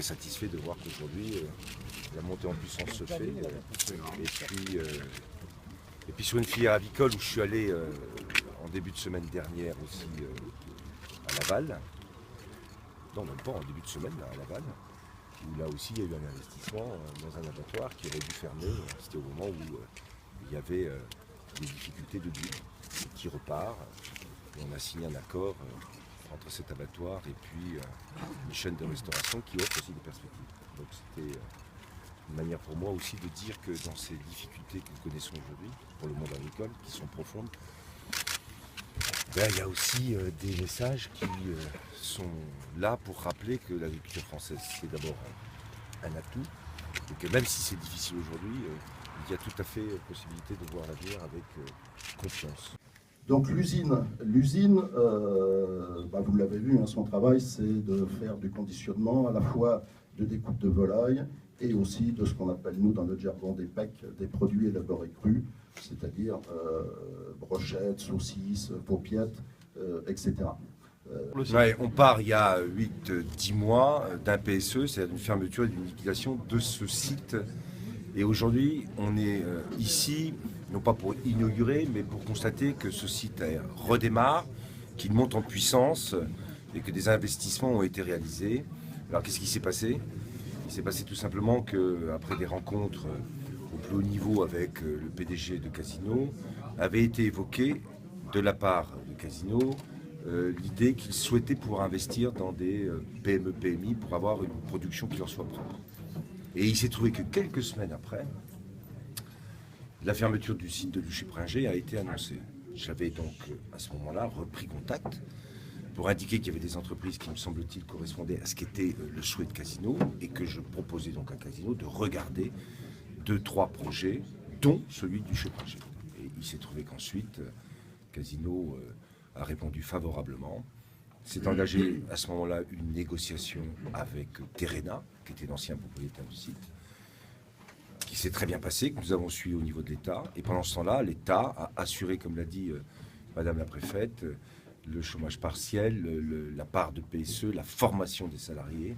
satisfait de voir qu'aujourd'hui, la montée en puissance se fait. Et puis sur une filière avicole où je suis allé en début de semaine dernière aussi à Laval. Non, même pas en début de semaine, là, à Laval. Où là aussi il y a eu un investissement dans un abattoir qui aurait dû fermer. C'était au moment où il y avait des difficultés de deal qui repart. Et on a signé un accord entre cet abattoir et puis une chaîne de restauration qui offre aussi des perspectives. Donc c'était une manière pour moi aussi de dire que dans ces difficultés que nous connaissons aujourd'hui, pour le monde agricole, qui sont profondes, il y a aussi des messages qui sont là pour rappeler que l'agriculture française, c'est d'abord un atout, et que même si c'est difficile aujourd'hui, il y a tout à fait possibilité de voir l'avenir avec confiance. Donc l'usine, vous l'avez vu, son travail c'est de faire du conditionnement à la fois de découpe de volaille et aussi de ce qu'on appelle nous dans notre jargon des PEC, des produits élaborés crus, c'est-à-dire brochettes, saucisses, paupiettes, etc. On part il y a 8-10 mois d'un PSE, c'est-à-dire d'une fermeture et d'une liquidation de ce site. Et aujourd'hui, on est ici, non pas pour inaugurer, mais pour constater que ce site redémarre, qu'il monte en puissance et que des investissements ont été réalisés. Alors qu'est-ce qui s'est passé ? Il s'est passé tout simplement qu'après des rencontres au plus haut niveau avec le PDG de Casino, avait été évoqué de la part de Casino l'idée qu'ils souhaitaient pouvoir investir dans des PME-PMI pour avoir une production qui leur soit propre. Et il s'est trouvé que quelques semaines après, la fermeture du site de Luché-Pringé a été annoncée. J'avais donc à ce moment-là repris contact pour indiquer qu'il y avait des entreprises qui, me semble-t-il, correspondaient à ce qu'était le souhait de Casino et que je proposais donc à Casino de regarder 2-3 projets, dont celui du Luché-Pringé. Et il s'est trouvé qu'ensuite, Casino a répondu favorablement. S'est engagé à ce moment-là une négociation avec Terrena, qui était l'ancien propriétaire du site, qui s'est très bien passé, que nous avons suivi au niveau de l'État. Et pendant ce temps-là, l'État a assuré, comme l'a dit Madame la Préfète, le chômage partiel, la part de PSE, la formation des salariés.